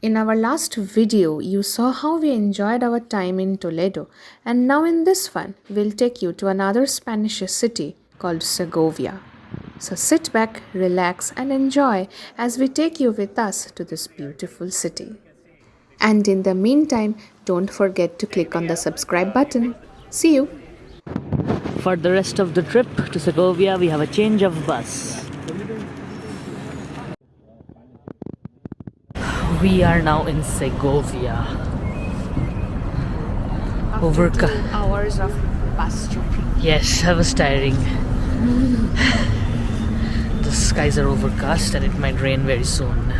In our last video, you saw how we enjoyed our time in Toledo, and now in this one, we'll take you to another Spanish city called Segovia. So sit back, relax, and enjoy as we take you with us to this beautiful city. And in the meantime, don't forget to click on the subscribe button. See you! For the rest of the trip to Segovia, we have a change of bus. We are now in Segovia. After 2 hours of bus trip. Yes, that was tiring. The skies are overcast and it might rain very soon.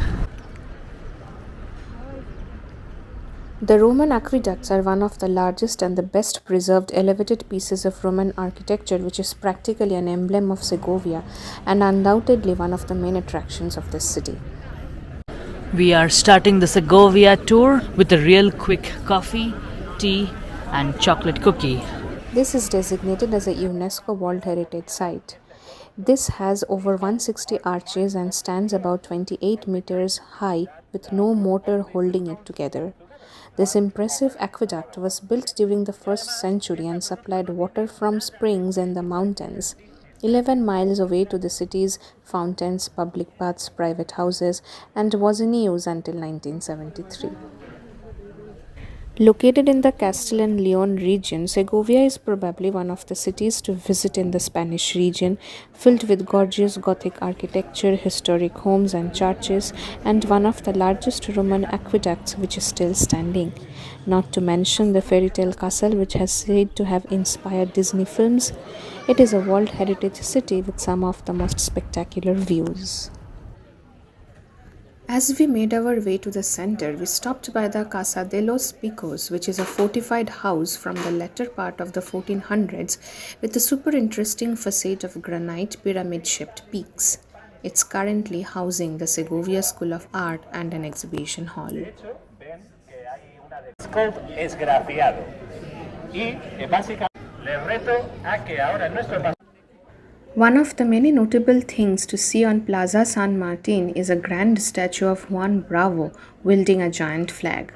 The Roman aqueducts are one of the largest and the best preserved elevated pieces of Roman architecture, which is practically an emblem of Segovia and undoubtedly one of the main attractions of this city. We are starting the Segovia tour with a real quick coffee, tea, and chocolate cookie. This is designated as a UNESCO World Heritage Site. This has over 160 arches and stands about 28 meters high with no mortar holding it together. This impressive aqueduct was built during the 1st century and supplied water from springs in the mountains, 11 miles away to the city's fountains, public baths, private houses, and was in use until 1973. Located in the Castile and Leon region, Segovia is probably one of the cities to visit in the Spanish region, filled with gorgeous Gothic architecture, historic homes and churches, and one of the largest Roman aqueducts which is still standing. Not to mention the fairy tale castle which has said to have inspired Disney films. It is a World Heritage City with some of the most spectacular views. As we made our way to the center, we stopped by the Casa de los Picos, which is a fortified house from the latter part of the 1400s with a super interesting facade of granite pyramid-shaped peaks. It's currently housing the Segovia School of Art and an exhibition hall. One of the many notable things to see on Plaza San Martin is a grand statue of Juan Bravo wielding a giant flag.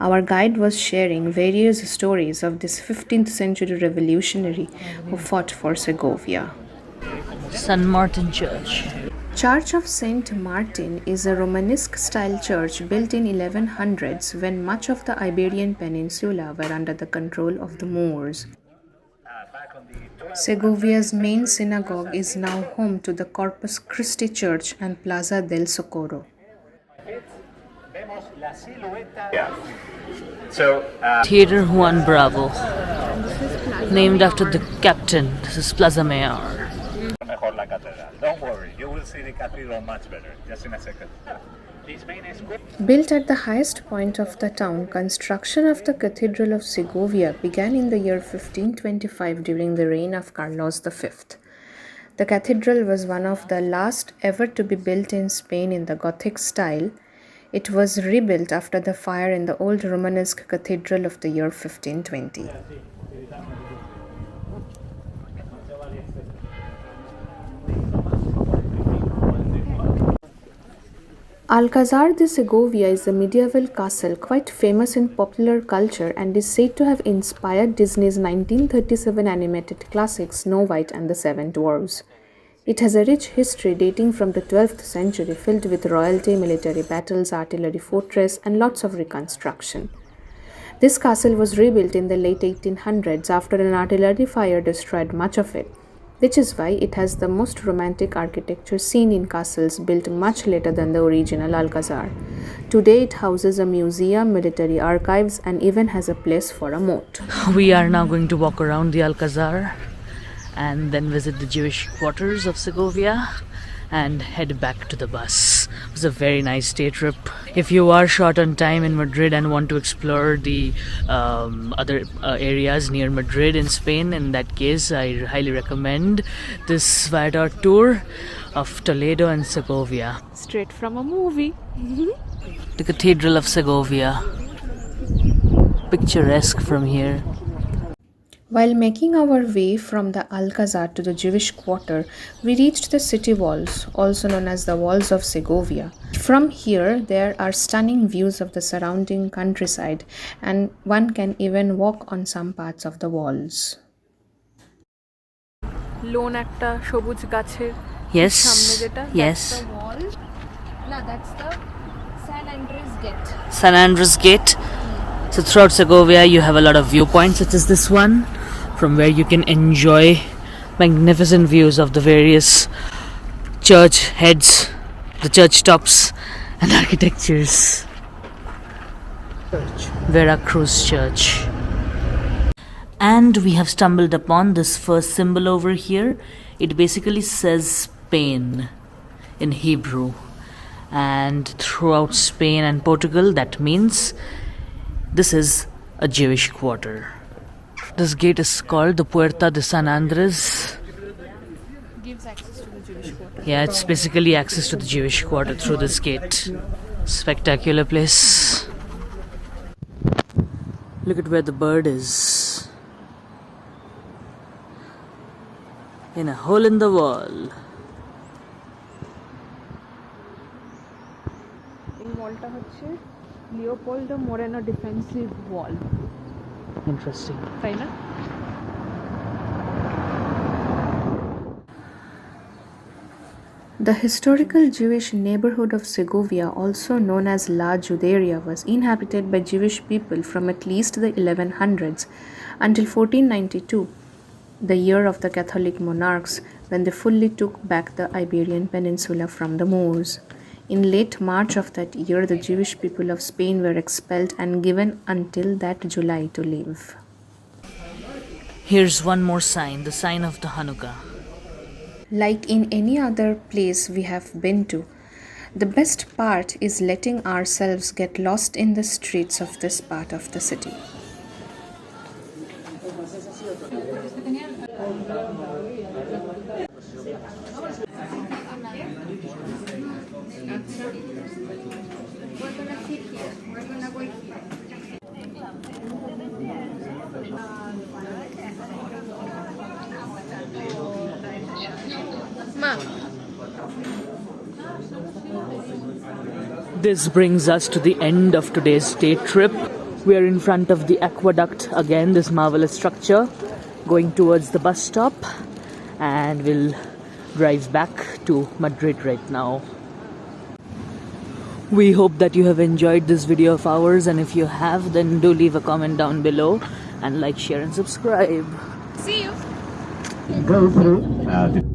Our guide was sharing various stories of this 15th century revolutionary who fought for Segovia. San Martin Church. Church of Saint Martin is a Romanesque style church built in 1100s when much of the Iberian Peninsula were under the control of the Moors. Segovia's main synagogue is now home to the Corpus Christi Church and Plaza del Socorro. Theater Juan Bravo. Named after the captain. This is Plaza Mayor. Don't worry, you will see the cathedral much better. Just in a second. Built at the highest point of the town, construction of the Cathedral of Segovia began in the year 1525 during the reign of Carlos V. The cathedral was one of the last ever to be built in Spain in the Gothic style. It was rebuilt after the fire in the old Romanesque cathedral of the year 1520. Alcázar de Segovia is a medieval castle quite famous in popular culture and is said to have inspired Disney's 1937 animated classic Snow White and the Seven Dwarfs. It has a rich history dating from the 12th century filled with royalty, military battles, artillery fortress, and lots of reconstruction. This castle was rebuilt in the late 1800s after an artillery fire destroyed much of it, which is why it has the most romantic architecture seen in castles built much later than the original Alcázar. Today it houses a museum, military archives, and even has a place for a moat. We are now going to walk around the Alcázar and then visit the Jewish quarters of Segovia and head back to the bus. It was a very nice day trip. If you are short on time in Madrid and want to explore the other areas near Madrid in Spain, in that case I highly recommend this viaduct tour of Toledo and Segovia. Straight from a movie. The Cathedral of Segovia. Picturesque from here. While making our way from the Alcazar to the Jewish quarter, we reached the city walls, also known as the Walls of Segovia. From here, there are stunning views of the surrounding countryside, and one can even walk on some parts of the walls. Loan একটা সবুজ গাছের Yes. সামনে যেটা Yes. that's the wall. No, that's the San Andres Gate. San Andres Gate. So throughout Segovia, you have a lot of viewpoints, such as this one, from where you can enjoy magnificent views of the various church heads, the church tops, and architectures. Veracruz Church. And we have stumbled upon this first symbol over here. It basically says Spain in Hebrew. And throughout Spain and Portugal, that means this is a Jewish quarter. This gate is called the Puerta de San Andres. Gives access to the Jewish quarter. Yeah, it's basically access to the Jewish quarter through this gate. Spectacular place. Look at where the bird is. In a hole in the wall. এই ওয়ালটা হচ্ছে Leopoldo Moreno defensive ওয়াল, Interesting. তাই না? The historical Jewish neighborhood of Segovia, also known as La Juderia, was inhabited by Jewish people from at least the 1100s until 1492, the year of the Catholic monarchs, when they fully took back the Iberian Peninsula from the Moors. In late March of that year, the Jewish people of Spain were expelled and given until that July to live. Here's one more sign, the sign of the Hanukkah. Like in any other place we have been to, the best part is letting ourselves get lost in the streets of this part of the city. This brings us to the end of today's day trip. We are in front of the aqueduct again, this marvelous structure, going towards the bus stop, and we'll drive back to Madrid right now. We hope that you have enjoyed this video of ours, and if you have, then do leave a comment down below and like, share and subscribe. See you. Go through.